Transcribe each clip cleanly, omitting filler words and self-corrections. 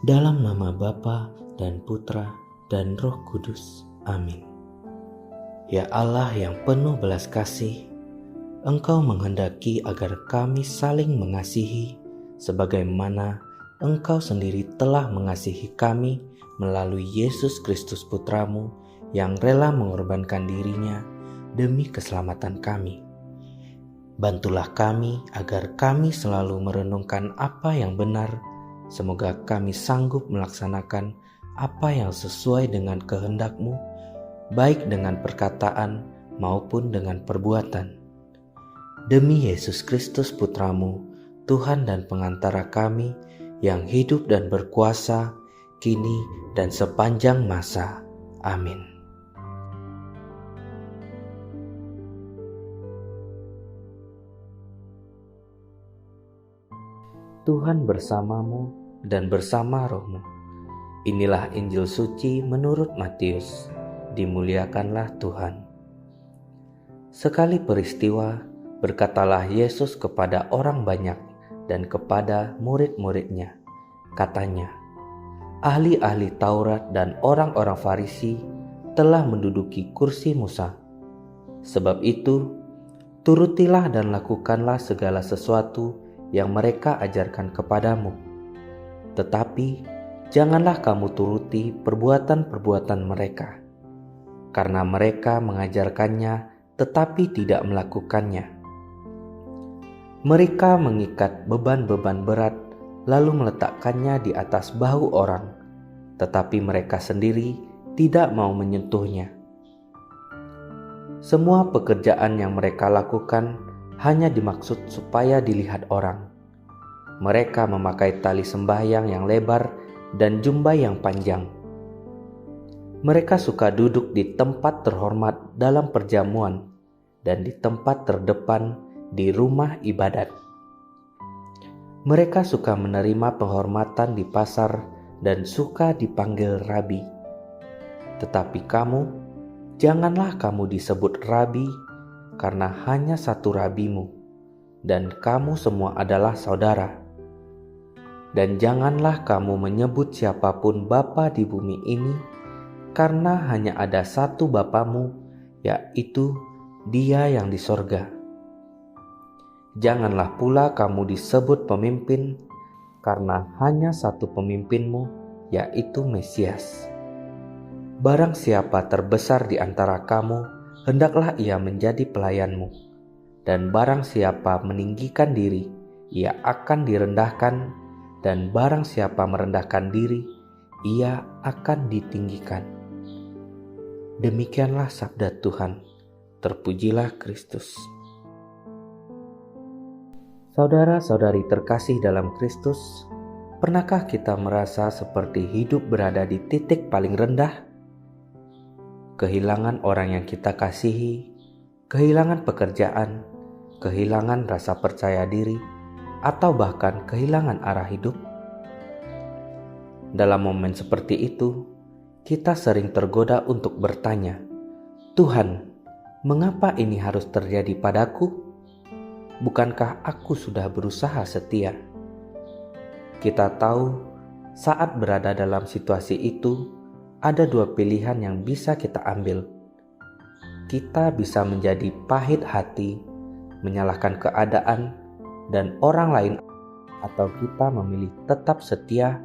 Dalam nama Bapa dan Putra dan Roh Kudus. Amin. Ya Allah yang penuh belas kasih, Engkau menghendaki agar kami saling mengasihi sebagaimana Engkau sendiri telah mengasihi kami melalui Yesus Kristus Putramu yang rela mengorbankan dirinya demi keselamatan kami. Bantulah kami agar kami selalu merenungkan apa yang benar. Semoga kami sanggup melaksanakan apa yang sesuai dengan kehendak-Mu, baik dengan perkataan maupun dengan perbuatan. Demi Yesus Kristus Putramu, Tuhan dan pengantara kami, yang hidup dan berkuasa, kini dan sepanjang masa. Amin. Tuhan bersamamu dan bersama rohmu. Inilah Injil suci menurut Matius. Dimuliakanlah Tuhan. Sekali peristiwa, berkatalah Yesus kepada orang banyak dan kepada murid-muridnya. Katanya, ahli-ahli Taurat dan orang-orang Farisi telah menduduki kursi Musa. Sebab itu, turutilah dan lakukanlah segala sesuatu yang mereka ajarkan kepadamu. Tetapi janganlah kamu turuti perbuatan-perbuatan mereka, karena mereka mengajarkannya tetapi tidak melakukannya. Mereka mengikat beban-beban berat lalu meletakkannya di atas bahu orang, tetapi mereka sendiri tidak mau menyentuhnya. Semua pekerjaan yang mereka lakukan hanya dimaksud supaya dilihat orang. Mereka memakai tali sembahyang yang lebar dan jubah yang panjang. Mereka suka duduk di tempat terhormat dalam perjamuan dan di tempat terdepan di rumah ibadat. Mereka suka menerima penghormatan di pasar dan suka dipanggil rabi. Tetapi kamu, janganlah kamu disebut rabi, karena hanya satu rabimu, dan kamu semua adalah saudara. Dan janganlah kamu menyebut siapapun bapa di bumi ini, karena hanya ada satu Bapamu, yaitu Dia yang di sorga. Janganlah pula kamu disebut pemimpin, karena hanya satu pemimpinmu, yaitu Mesias. Barang siapa terbesar di antara kamu, hendaklah ia menjadi pelayanmu, dan barang siapa meninggikan diri, ia akan direndahkan, dan barang siapa merendahkan diri, ia akan ditinggikan. Demikianlah sabda Tuhan. Terpujilah Kristus. Saudara-saudari terkasih dalam Kristus, pernahkah kita merasa seperti hidup berada di titik paling rendah? Kehilangan orang yang kita kasihi, kehilangan pekerjaan, kehilangan rasa percaya diri, atau bahkan kehilangan arah hidup. Dalam momen seperti itu, kita sering tergoda untuk bertanya, Tuhan, mengapa ini harus terjadi padaku? Bukankah aku sudah berusaha setia? Kita tahu saat berada dalam situasi itu, ada dua pilihan yang bisa kita ambil. Kita bisa menjadi pahit hati, menyalahkan keadaan dan orang lain, atau kita memilih tetap setia,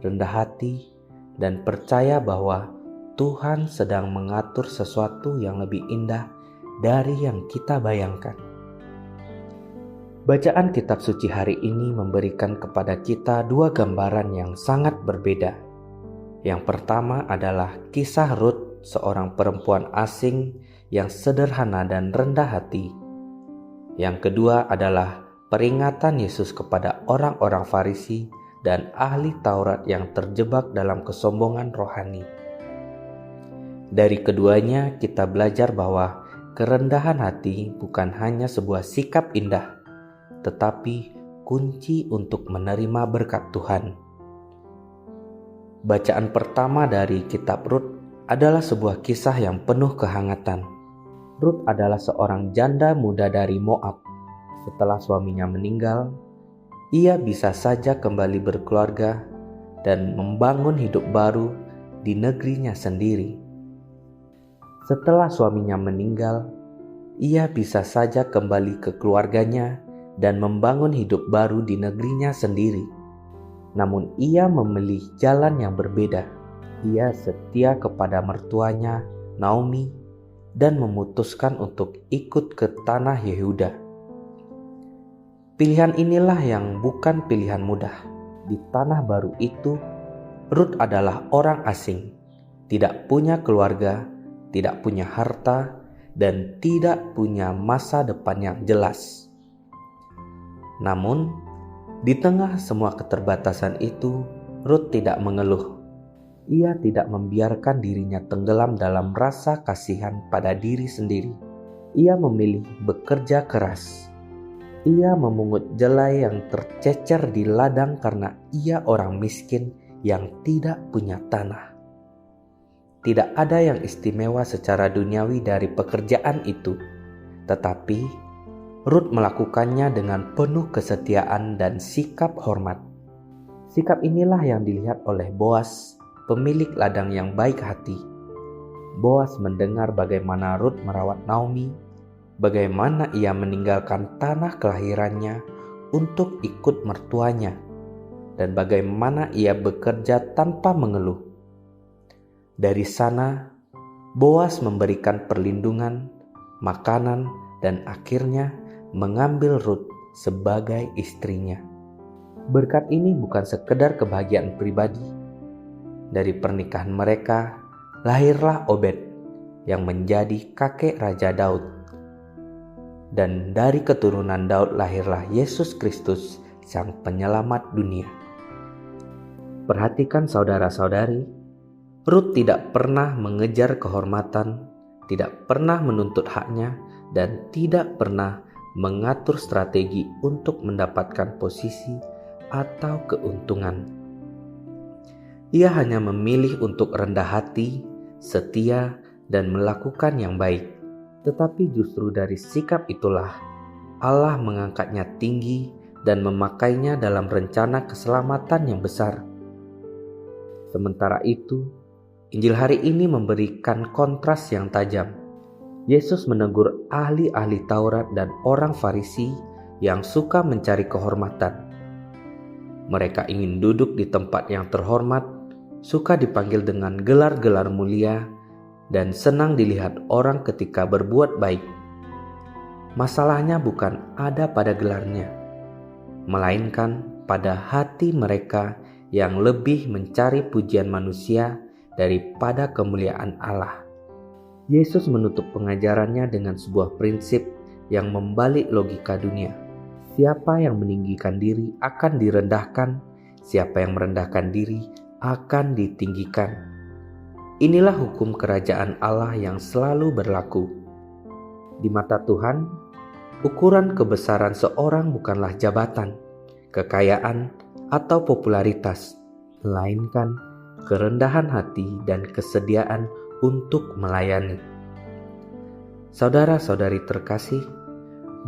rendah hati, dan percaya bahwa Tuhan sedang mengatur sesuatu yang lebih indah dari yang kita bayangkan. Bacaan kitab suci hari ini memberikan kepada kita dua gambaran yang sangat berbeda. Yang pertama adalah kisah Rut, seorang perempuan asing yang sederhana dan rendah hati. Yang kedua adalah peringatan Yesus kepada orang-orang Farisi dan ahli Taurat yang terjebak dalam kesombongan rohani. Dari keduanya kita belajar bahwa kerendahan hati bukan hanya sebuah sikap indah, tetapi kunci untuk menerima berkat Tuhan. Bacaan pertama dari kitab Rut adalah sebuah kisah yang penuh kehangatan. Rut adalah seorang janda muda dari Moab. Setelah suaminya meninggal, ia bisa saja kembali berkeluarga dan membangun hidup baru di negerinya sendiri. Setelah suaminya meninggal, ia bisa saja kembali ke keluarganya dan membangun hidup baru di negerinya sendiri. Namun ia memilih jalan yang berbeda. Ia setia kepada mertuanya, Naomi, dan memutuskan untuk ikut ke tanah Yehuda. Pilihan inilah yang bukan pilihan mudah. Di tanah baru itu, Rut adalah orang asing, tidak punya keluarga, tidak punya harta, dan tidak punya masa depan yang jelas. Namun, di tengah semua keterbatasan itu, Rut tidak mengeluh. Ia tidak membiarkan dirinya tenggelam dalam rasa kasihan pada diri sendiri. Ia memilih bekerja keras. Ia memungut jelai yang tercecer di ladang karena ia orang miskin yang tidak punya tanah. Tidak ada yang istimewa secara duniawi dari pekerjaan itu, tetapi Rut melakukannya dengan penuh kesetiaan dan sikap hormat. Sikap inilah yang dilihat oleh Boas, pemilik ladang yang baik hati. Boas mendengar bagaimana Rut merawat Naomi, bagaimana ia meninggalkan tanah kelahirannya untuk ikut mertuanya, dan bagaimana ia bekerja tanpa mengeluh. Dari sana, Boas memberikan perlindungan, makanan, dan akhirnya mengambil Rut sebagai istrinya. Berkat ini bukan sekedar kebahagiaan pribadi. Dari pernikahan mereka, lahirlah Obed yang menjadi kakek Raja Daud. Dan dari keturunan Daud lahirlah Yesus Kristus, Sang Penyelamat dunia. Perhatikan saudara-saudari, Rut tidak pernah mengejar kehormatan, tidak pernah menuntut haknya, dan tidak pernah mengatur strategi untuk mendapatkan posisi atau keuntungan. Ia hanya memilih untuk rendah hati, setia, dan melakukan yang baik. Tetapi justru dari sikap itulah Allah mengangkatnya tinggi dan memakainya dalam rencana keselamatan yang besar. Sementara itu, Injil hari ini memberikan kontras yang tajam. Yesus menegur ahli-ahli Taurat dan orang Farisi yang suka mencari kehormatan. Mereka ingin duduk di tempat yang terhormat, suka dipanggil dengan gelar-gelar mulia, dan senang dilihat orang ketika berbuat baik. Masalahnya bukan ada pada gelarnya, melainkan pada hati mereka yang lebih mencari pujian manusia daripada kemuliaan Allah. Yesus menutup pengajarannya dengan sebuah prinsip yang membalik logika dunia. Siapa yang meninggikan diri akan direndahkan, siapa yang merendahkan diri akan ditinggikan. Inilah hukum kerajaan Allah yang selalu berlaku. Di mata Tuhan, ukuran kebesaran seorang bukanlah jabatan, kekayaan, atau popularitas, melainkan kerendahan hati dan kesediaan untuk melayani. Saudara-saudari terkasih,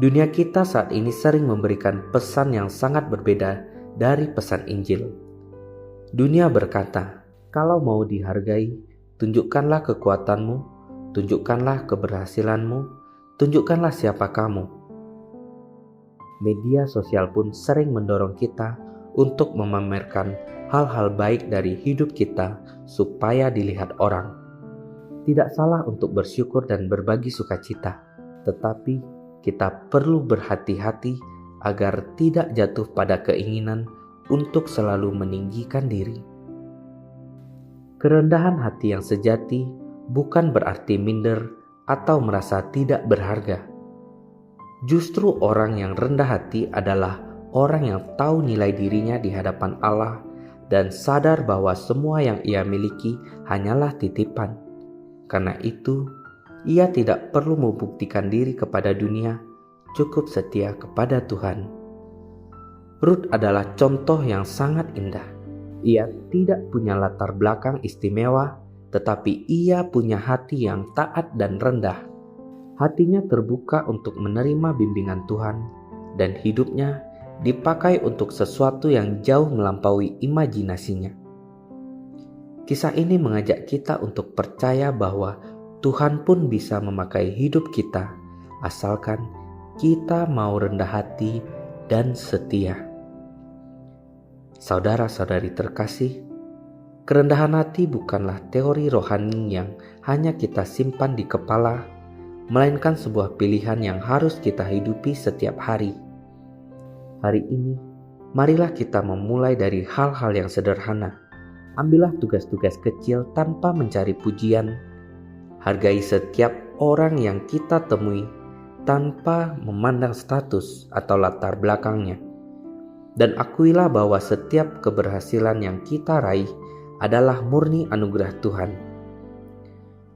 dunia kita saat ini sering memberikan pesan yang sangat berbeda dari pesan Injil. Dunia berkata, kalau mau dihargai, tunjukkanlah kekuatanmu, tunjukkanlah keberhasilanmu, tunjukkanlah siapa kamu. Media sosial pun sering mendorong kita untuk memamerkan hal-hal baik dari hidup kita supaya dilihat orang. Tidak salah untuk bersyukur dan berbagi sukacita, tetapi kita perlu berhati-hati agar tidak jatuh pada keinginan untuk selalu meninggikan diri. Kerendahan hati yang sejati bukan berarti minder atau merasa tidak berharga. Justru orang yang rendah hati adalah orang yang tahu nilai dirinya di hadapan Allah dan sadar bahwa semua yang ia miliki hanyalah titipan. Karena itu, ia tidak perlu membuktikan diri kepada dunia, cukup setia kepada Tuhan. Rut adalah contoh yang sangat indah. Ia tidak punya latar belakang istimewa, tetapi ia punya hati yang taat dan rendah. Hatinya terbuka untuk menerima bimbingan Tuhan, dan hidupnya dipakai untuk sesuatu yang jauh melampaui imajinasinya. Kisah ini mengajak kita untuk percaya bahwa Tuhan pun bisa memakai hidup kita, asalkan kita mau rendah hati dan setia. Saudara-saudari terkasih, kerendahan hati bukanlah teori rohani yang hanya kita simpan di kepala, melainkan sebuah pilihan yang harus kita hidupi setiap hari. Hari ini, marilah kita memulai dari hal-hal yang sederhana. Ambillah tugas-tugas kecil tanpa mencari pujian. Hargai setiap orang yang kita temui tanpa memandang status atau latar belakangnya. Dan akuilah bahwa setiap keberhasilan yang kita raih adalah murni anugerah Tuhan.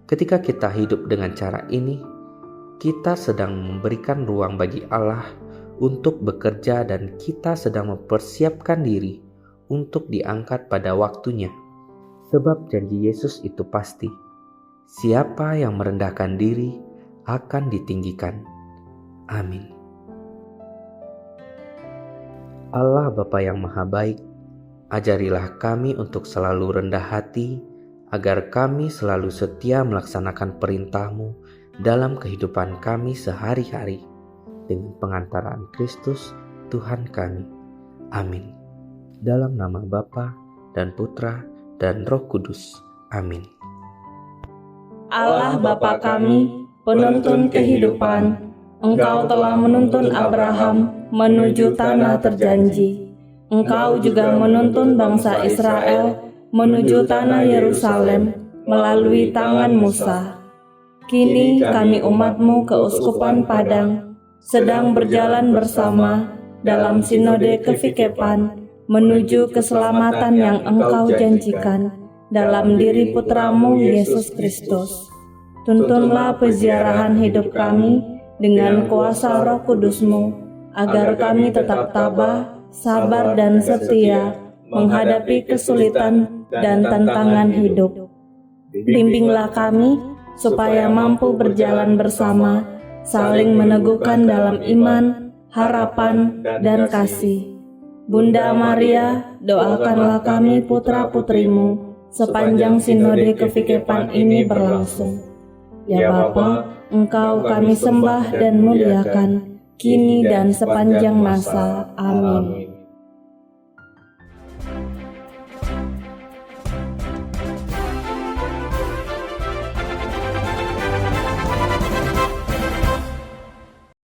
Ketika kita hidup dengan cara ini, kita sedang memberikan ruang bagi Allah untuk bekerja dan kita sedang mempersiapkan diri untuk diangkat pada waktunya. Sebab janji Yesus itu pasti. Siapa yang merendahkan diri akan ditinggikan. Amin. Allah Bapa yang Maha Baik, ajarilah kami untuk selalu rendah hati, agar kami selalu setia melaksanakan perintah-Mu dalam kehidupan kami sehari-hari, dengan pengantaran Kristus Tuhan kami. Amin. Dalam nama Bapa dan Putra dan Roh Kudus. Amin. Allah Bapa kami, penuntun kehidupan, Engkau telah menuntun Abraham menuju tanah terjanji. Engkau juga menuntun bangsa Israel menuju tanah Yerusalem melalui tangan Musa. Kini kami umat-Mu keuskupan Padang sedang berjalan bersama dalam sinode kefikepan menuju keselamatan yang Engkau janjikan dalam diri Putra-Mu Yesus Kristus. Tuntunlah peziarahan hidup kami dengan kuasa Roh Kudus-Mu, agar kami tetap tabah, sabar dan setia menghadapi kesulitan dan tantangan hidup. Bimbinglah kami supaya mampu berjalan bersama, saling meneguhkan dalam iman, harapan, dan kasih. Bunda Maria, doakanlah kami putra-putrimu sepanjang sinode kefikepan ini berlangsung. Ya Bapa, Engkau kami sembah dan muliakan, kini dan sepanjang masa. Amin.